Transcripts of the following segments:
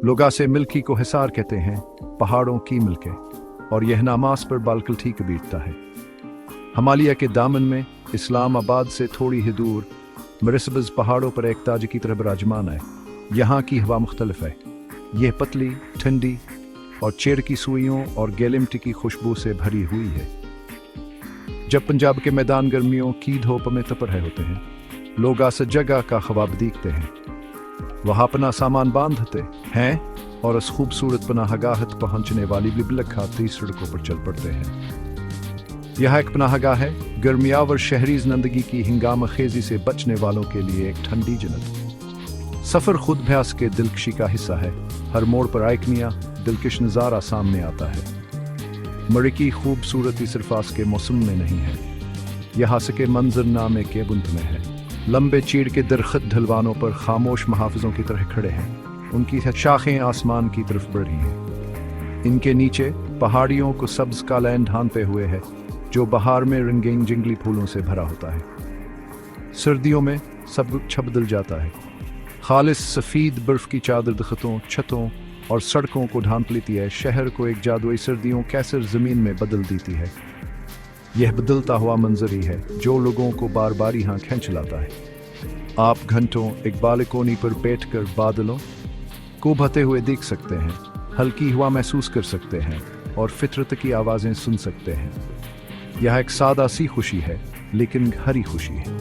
लोगासे milky को हिसार कहते हैं, पहाड़ों की मिल्के, और यह नामास पर बालकल ठीक बीतता है। हिमालय के दामन में इस्लामाबाद से थोड़ी ही दूर मरिसबज पहाड़ों पर एक ताज की तरह विराजमान है। यहाँ की हवा मुख्तलिफ है। यह पतली, ठंडी और चेड़ की सुइयों और गेलिमटी की खुशबू से भरी हुई है। जब पंजाब के मैदान गर्मियों की धूप में तप रहे होते हैं, लोग आस जगह का ख्वाब देखते हैं। वह अपना सामान बांधते हैं और इस खूबसूरत पनाहगाह तक पहुंचने वाली बिलक खाती सड़कों पर चल पड़ते हैं। यह एक पनाहगाह है, गर्मियावर शहरी जिंदगी की हिंगाम खेजी से बचने वालों के लिए एक ठंडी जन्नत। सफ़र खुद भ्यास के दिलकशी का हिस्सा है। हर मोड़ पर आइकनिया दिलकश नज़ारा सामने आता है। मरी की खूबसूरती सिर्फ आज के मौसम में नहीं है, यहाँ से के मंजरनामे के बुंद में है। लंबे चीड़ के दरख्त ढलवानों पर खामोश महाफिजों की तरह खड़े हैं। उनकी शाखें आसमान की तरफ बढ़ रही हैं। इनके नीचे पहाड़ियों को सब्ज का लैन ढांपे हुए है, जो बहार में रंगीन जंगली फूलों से भरा होता है। सर्दियों में सब छबदल जाता है। खालिस सफ़ीद बर्फ की चादर दरख्तों, छतों और सड़कों को ढांप लेती है। शहर को एक जादुई सर्दियों कैसर ज़मीन में बदल देती है। यह बदलता हुआ मंजर ही है जो लोगों को बार बार यहाँ खींच लाता है। आप घंटों एक बालकोनी पर बैठकर बादलों को बहते हुए देख सकते हैं, हल्की हवा महसूस कर सकते हैं और फितरत की आवाज़ें सुन सकते हैं। यह एक सादा सी खुशी है, लेकिन हरी खुशी है।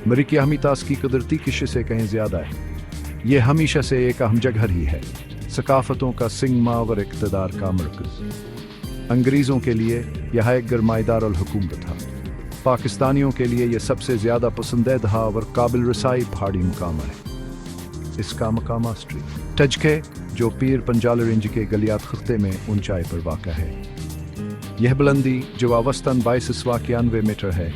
मरी की अहमियत की कुदरती किस्से से कहीं ज़्यादा है। यह हमेशा से एक अहम जगह ही है, सकाफतों का सिंगमा और इक़्तिदार का मरकज़। अंग्रेज़ों के लिए यह एक गरमाएदार हुकूमत था। पाकिस्तानियों के लिए यह सबसे ज़्यादा पसंदीदा और काबिल रसाई पहाड़ी मकाम है। इसका मकाम स्ट्रीट टजके, जो पीर पंजाल रेंज के गलियात खत्ते में ऊंचाई पर वाक़ा है। यह बुलंदी जो औसतन 2291 मीटर है,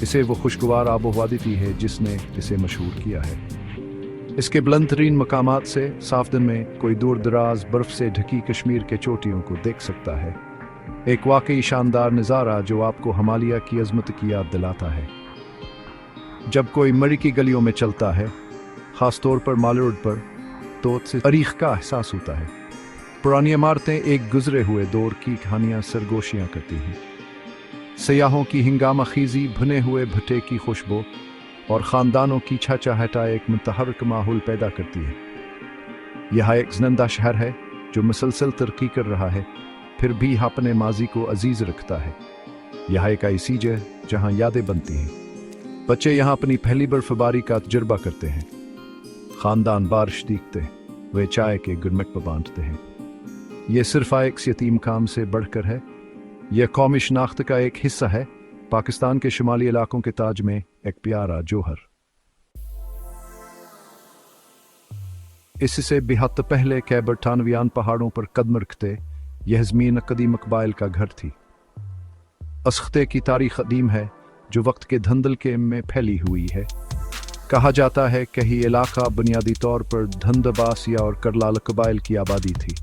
इसे वो खुशगवार आबोहवा देती है जिसने इसे मशहूर किया है। इसके बुलंद तरीन मकामात से साफ दिन में कोई दूर दराज बर्फ से ढकी कश्मीर के चोटियों को देख सकता है। एक वाकई शानदार नज़ारा जो आपको हिमालय की अजमत की याद दिलाता है। जब कोई मरी की गलियों में चलता है, ख़ास तौर पर माल रोड पर, तो उससे तारीख का एहसास होता है। पुरानी इमारतें एक गुजरे हुए दौर की कहानियाँ सरगोशियाँ करती हैं। सयाहों की हिंगामा खीजी, भुने हुए भट्टे की खुशबू और ख़ानदानों की छाछाहटाए एक मुतहर्रिक माहौल पैदा करती है। यह एक ज़िंदा शहर है जो मुसलसल तरक्की कर रहा है, फिर भी अपने माजी को अजीज़ रखता है। यह एक ऐसी जगह जहाँ यादें बनती हैं। बच्चे यहाँ अपनी पहली बर्फबारी का तजुर्बा करते हैं। ख़ानदान बारिश देखते हैं, वे चाय के गुरमट पर बांटते हैं। यह सिर्फ एक यतीम काम से बढ़कर है, यह कौमी शनाख्त का एक हिस्सा है। पाकिस्तान के शुमाली इलाकों के ताज में एक प्यारा जोहर। इससे बेहद पहले खैबर थानवियान पहाड़ों पर कदम रखते यह ज़मीन कदीम कबाइल का घर थी। अस्खते की तारीख कदीम है, जो वक्त के धंधल के में फैली हुई है। कहा जाता है कि यह इलाका बुनियादी तौर पर धंधबासिया और करलाल कबाइल की आबादी थी।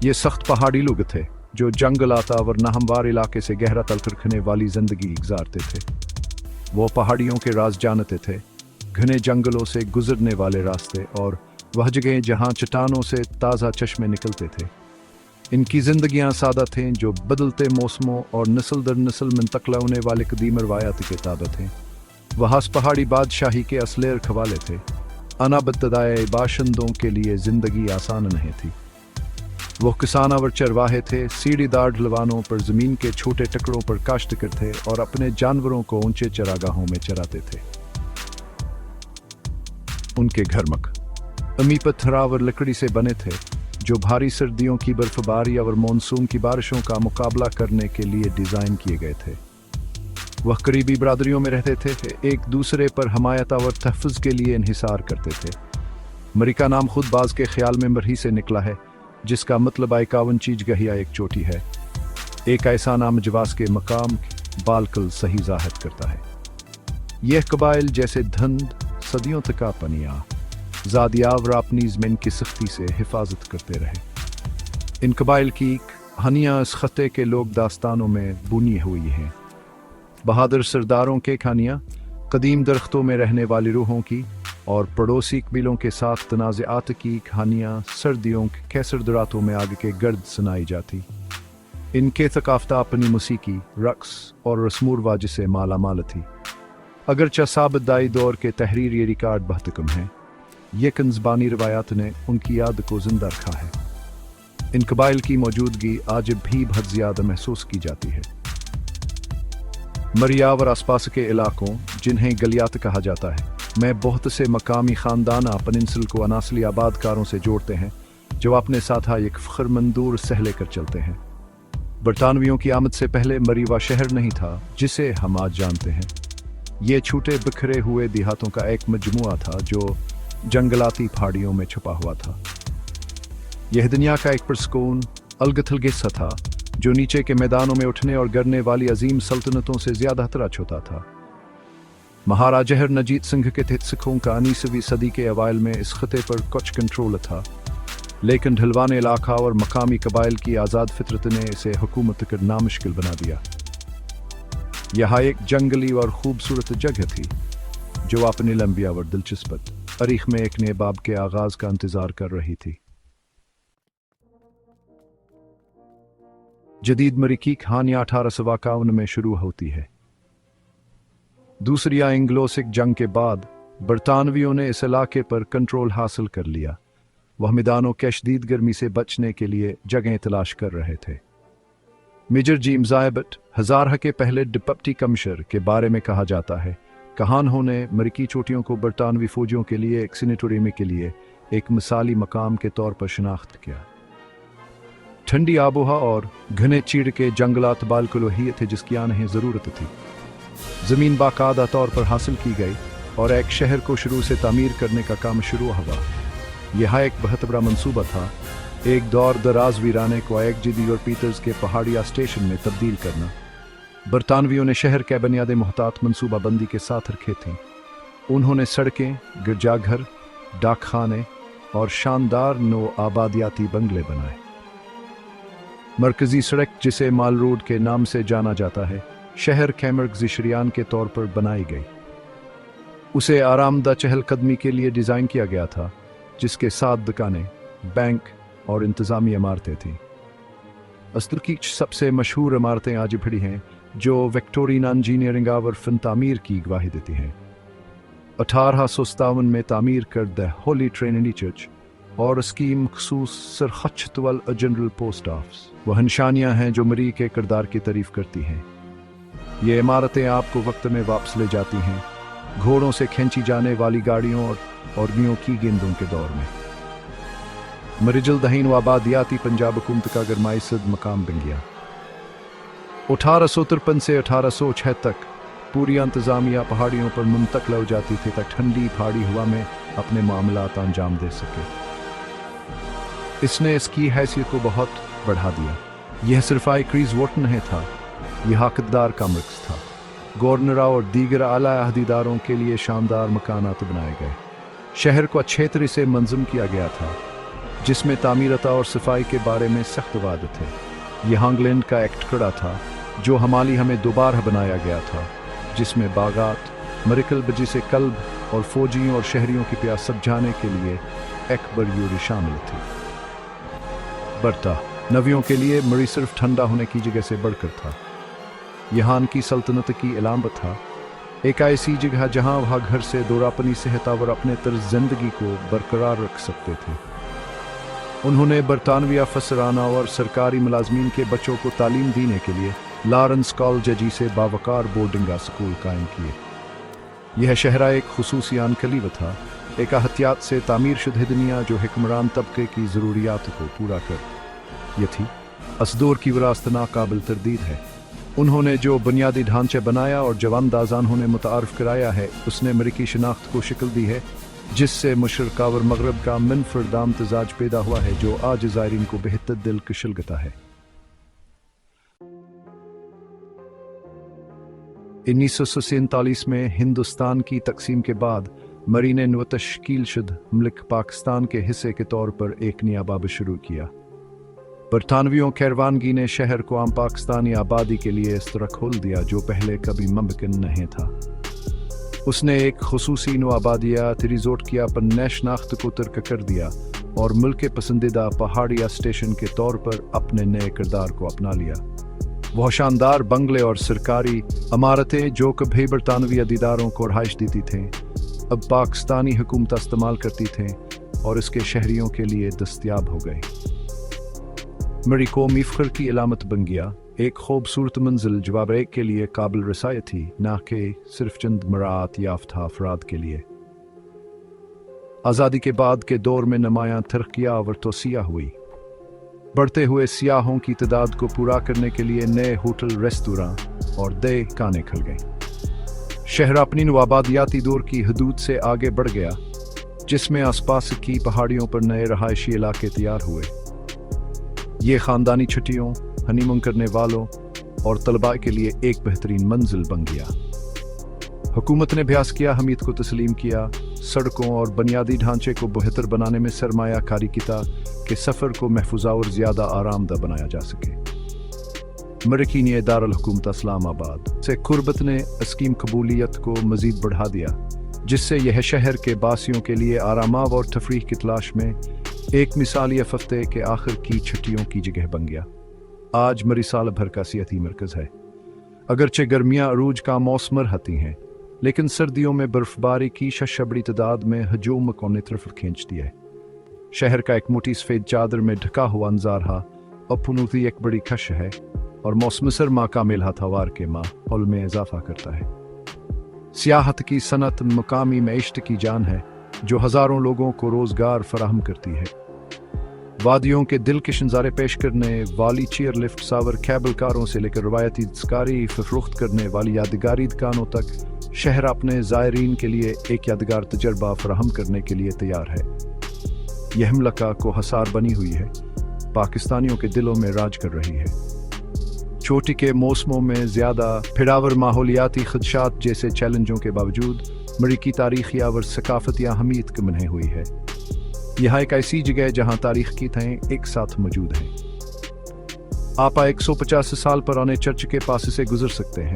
ये सख्त पहाड़ी लोग थे जो जंगलाता और नाहमवार इलाके से गहरा तल्ख रखने वाली जिंदगी गुजारते थे। वो पहाड़ियों के राज जानते थे, घने जंगलों से गुजरने वाले रास्ते और वह जगह जहाँ चट्टानों से ताज़ा चश्मे निकलते थे। इनकी जिंदगियां सादा थीं, जो बदलते मौसमों और नस्ल दर नस्ल मुंतकिल होने वाले कदीम रवायात के ताबे थे। वह पहाड़ी बादशाही के असले रखवाले थे। अनाबतदाए बाशिंदों के लिए ज़िंदगी आसान नहीं थी। वो किसाना व चरवाहे थे, सीढ़ीदार ढलवानों पर ज़मीन के छोटे टुकड़ों पर काश्त करते और अपने जानवरों को ऊंचे चरागाहों में चराते थे। उनके घर अमी पत्थराव और लकड़ी से बने थे, जो भारी सर्दियों की बर्फबारी और मानसून की बारिशों का मुकाबला करने के लिए डिज़ाइन किए गए थे। वह करीबी बरादरियों में रहते थे, एक दूसरे पर हमायत और तहफ़्फ़ुज़ के लिए इन्हिसार करते थे। मरी का नाम खुद बाज के ख्याल में मरही से निकला है, जिसका मतलब 51 चीज गहिया एक चोटी है। एक ऐसा नाम जवास के मकाम बालकल सही जाहिर करता है। यह कबाइल जैसे धंध सदियों तक पनिया ज़ादियावर अपनी ज़मीन की सख्ती से हिफाजत करते रहे। इन कबाइल की कहानियाँ इस खत्ते के लोक दास्तानों में बुनी हुई हैं। बहादुर सरदारों के कहानियाँ, कदीम दरख्तों में रहने वाली रूहों की, और पड़ोसी कबीलों के साथ तनाज़ात की कहानियाँ सर्दियों के कैसर रातों में आग के गर्द सुनाई जाती। इनके थकाफ़ता अपनी मौसीकी, रक्स और रस्म व रिवाज से माला माल थी। अगरचे साबितदाई दौर के तहरीरी रिकॉर्ड बहुत कम हैं, लेकिन ज़बानी रवायात ने उनकी याद को जिंदा रखा है। इन कबाइल की मौजूदगी आज भी बहुत ज़्यादा महसूस की जाती है। मरिया और आसपास के इलाकों, जिन्हें गलियात कहा जाता है, में बहुत से मकामी ख़ानदान पेनिनसुल को अनासली आबादकारों से जोड़ते हैं, जो अपने साथ एक फ़ख्र मंदूर सह लेकर चलते हैं। बरतानवियों की आमद से पहले मरी वह शहर नहीं था जिसे हम आज जानते हैं। ये छूटे बिखरे हुए देहातों का एक मजमुआ था जो जंगलाती पहाड़ियों में छुपा हुआ था। यह दुनिया का एक पुरस्कून अलग-थलग हिस्सा था जो नीचे के मैदानों में उठने और गिरने वाली अजीम सल्तनतों से ज्यादा खतरा होता था। महाराजा रंजीत सिंह के तहत सिखों का 19वीं सदी के अवाइल में इस खिते पर कुछ कंट्रोल था, लेकिन ढलवान इलाका और मकामी कबाइल की आज़ाद फितरत ने इसे हुकूमत करना नामुश्किल बना दिया। यह एक जंगली और खूबसूरत जगह थी जो अपनी लंबी और दिलचस्प तारीख में एक नए बाब के आगाज का इंतजार कर रही थी। जदीद मरी की कहानी 1851 में शुरू होती है। दूसरी एंग्लो सिख जंग के बाद बरतानवियों ने इस इलाके पर कंट्रोल हासिल कर लिया। वह मैदानों के शदीद गर्मी से बचने के लिए जगहें तलाश कर रहे थे। मेजर जेम्स आयबट हजारह के पहले डिप्टी कमिश्नर के बारे में कहा जाता है। कहानों ने मरकी चोटियों को बरतानवी फौजियों के लिए एक सिनेटोरियम के लिए एक मिसाली मकाम के तौर पर शनाख्त किया। ठंडी आबोहा और घने चीड़ के जंगलात बालकुलोही थे जिसकी उन्हें ज़रूरत थी। ज़मीन बाकायदा तौर पर हासिल की गई और एक शहर को शुरू से तामीर करने का काम शुरू हुआ। यह एक बहुत बड़ा मंसूबा था, एक दौर दराज वीराने को एक जिदी और पीटर्स के पहाड़िया स्टेशन में तब्दील करना। बरतानवियों ने शहर के बुनियादी मोहतात मनसूबा बंदी के साथ रखे थे। उन्होंने सड़कें, गिरजाघर, डाकखाने और शानदार नो आबादियाती बंगले बनाए। मरकजी सड़क, जिसे माल रोड के नाम से जाना जाता है, शहर के मरकजी शरियान के तौर पर बनाई गई। उसे आरामदा चहलकदमी के लिए डिज़ाइन किया गया था, जिसके साथ दुकानें, बैंक और इंतज़ामी इमारतें थीं। अस्तर की सबसे मशहूर इमारतें आज भी हैं जो विक्टोरियन इंजीनियरिंग और फन तामीर की गवाही देती हैं। 1857 में तामीर करदा होली ट्रिनिटी चर्च और उसकी मखसूस सरखत वाल जनरल पोस्ट ऑफिस वह निशानियाँ हैं जो मरी के किरदार की तारीफ करती हैं। ये इमारतें आपको वक्त में वापस ले जाती हैं, घोड़ों से खींची जाने वाली गाड़ियों और अग्नियों की गेंदों के दौर में। मरिजल दहीन व आबादियाती पंजाब हुकूमत का गरमाई सद मकाम बन गया। 1853 से 1806 तक पूरी इंतजामिया पहाड़ियों पर मुंतकिल हो जाती थी ताकि ठंडी पहाड़ी हवा में अपने मामलात अंजाम दे सके। इसने इसकी हैसियत को बहुत बढ़ा दिया। यह सिर्फ एक रिज़ॉर्ट नहीं था, यह हकदार का मर्कज़ था। गवर्नर और दीगर आला अहदेदारों के लिए शानदार मकानात बनाए गए। शहर को अच्छे तरह से मंजम किया गया था, जिसमें तामीरता और सफाई के बारे में सख्त वादे थे। यह इंग्लैंड का एक्ट खड़ा था जो हमाली हमें दोबारा बनाया गया था, जिसमें बागात, मरिकल बजी से कल्ब और फौजियों और शहरियों की प्यास समझाने के लिए एक बड़ी शामिल थी। बरता नवियों के लिए मरी सिर्फ ठंडा होने की जगह से बढ़कर था। यहाँ की सल्तनत की इलामत था, एक ऐसी जगह जहाँ वह घर से दोरापनी सेहत और अपने तर्ज जिंदगी को बरकरार रख सकते थे। उन्होंने बरतानवी अफसराना और सरकारी मुलाजमीन के बच्चों को तालीम देने के लिए लॉरेंस कॉलेज जैसे बावकार बोर्डिंग स्कूल कायम किए। यह शहरा एक खुसूसी अनकलीव था, एक एहतियात से तामीर शुदा दुनिया जो हुक्मरान तबके की ज़रूरियात को पूरा कर। यह थी असदौर की विरासत नाकाबिल तरदीद है। उन्होंने जो बुनियादी ढांचे बनाया और जवान दाजान होने मुतारफ कराया है, उसने अमरीकी शनाख्त को शक्ल दी है, जिससे मशरक़ और मगरब का मनफरद इम्तिजाज पैदा हुआ है जो आज ज़ायरीन को बेहतर दिल कशलगता है। 1947 में हिंदुस्तान की तकसीम के बाद मरी ने तश्कील शुदा मुल्क पाकिस्तान के हिस्से के तौर पर एक नया बाब शुरू किया। बरतानवियों के रवानगी ने शहर को आम पाकिस्तानी आबादी के लिए इस तरह खोल दिया जो पहले कभी मुमकिन नहीं था। उसने एक खसूसी नवाबादियाती रिजोर्ट किया पर नए शनाख्त को तर्क कर दिया और मुल्क के पसंदीदा पहाड़िया स्टेशन के तौर पर अपने नए किरदार को अपना लिया। वह शानदार बंगले और सरकारी इमारतें जो कभी बरतानवी अदीदारों को रहाइश देती थीं, अब पाकिस्तानी हुकूमत इस्तेमाल करती थीं और इसके शहरियों के लिए दस्तयाब हो गई। मेरी कौमी फ़ख्र की इलामत बन गया। एक खूबसूरत मंजिल जवाब एक के लिए काबिल रसाई थी, ना कि सिर्फ चंद मरात याफ्ता अफराद के लिए। आज़ादी के बाद के दौर में नमायां तरक्कियां और तोसिया हुई। बढ़ते हुए सियाहों की तादाद को पूरा करने के लिए नए होटल, रेस्तोरां और खाने खुल गए। शहर अपनी नवाबादियाती दौर की हदूद से आगे बढ़ गया, जिसमें आसपास की पहाड़ियों पर नए रहायशी इलाके तैयार हुए। ये ख़ानदानी छुट्टियों, हनीमून करने वालों और तलबा के लिए एक बेहतरीन मंजिल बन गया। हुकूमत ने अभ्यास किया, हमीद को तस्लीम किया, सड़कों और बुनियादी ढांचे को बेहतर बनाने में सरमाया कारी की कि सफ़र को महफूजा और ज़्यादा आरामदा बनाया जा सके। मरकीनी दारुल हुकूमत इस्लामाबाद से कुर्बत ने स्कीम कबूलियत को मज़ीद बढ़ा दिया, जिससे यह शहर के बासियों के लिए आरामाव और तफरीह की तलाश में एक मिसाली हफ्ते के आखिर की छुट्टियों की जगह बन गया। आज मरी साल भर का सियाती मरकज़ है। अगरचे गर्मियाँ अरूज का मौसम रहती हैं, लेकिन सर्दियों में बर्फबारी की शबड़ी तादाद में हजूम कोने तरफ खींचती है। शहर का एक मोटी सफ़ेद चादर में ढका हुआ अंजारहा अपनूती एक बड़ी खश है और मौसम सरमा का मेल हथवार के माहौल में इजाफा करता है। सियाहत की सनत मुकामी मैशत की जान है, जो हज़ारों लोगों को रोज़गार फराहम करती है। वादियों के दिलकश नज़ारे पेश करने वाली चेयर लिफ्ट सावर केबल कारों से लेकर रवायती दस्तकारी फरोख्त करने वाली यादगारी दुकानों तक, शहर अपने ज़ायरीन के लिए एक यादगार तजर्बा फराहम करने के लिए तैयार है। यह ममलका को हसार बनी हुई है, पाकिस्तानियों के दिलों में राज कर रही है। चोटी के मौसमों में ज़्यादा फिरावर माहौलियाती खदशात जैसे चैलेंजों के बावजूद मरीकी तारीखी और सकाफती अहमियत की मने हुई है। यह एक ऐसी जगह है जहाँ तारीख की तहें एक साथ मौजूद हैं। आप 150 साल पुराने चर्च के पास से गुजर सकते हैं,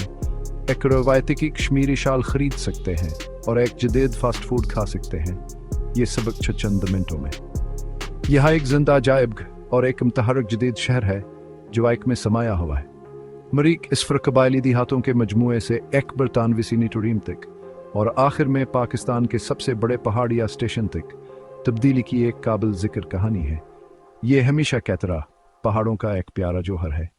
एक रवायती कश्मीरी शाल खरीद सकते हैं और एक जदीद फास्ट फूड खा सकते हैं। ये सबक चंद मिनटों में। यह एक जिंदा अजायब और एक मुतहर्रिक जदीद शहर है जो एक में समाया हुआ है। मरीक इस कबायली देहातों के मजमूए से एक बरतानवी सीनी टूरीम तक और आखिर में पाकिस्तान के सबसे बड़े पहाड़िया स्टेशन तक तब्दीली की एक काबिल जिक्र कहानी है। ये हमेशा कहता रहा, पहाड़ों का एक प्यारा जौहर है।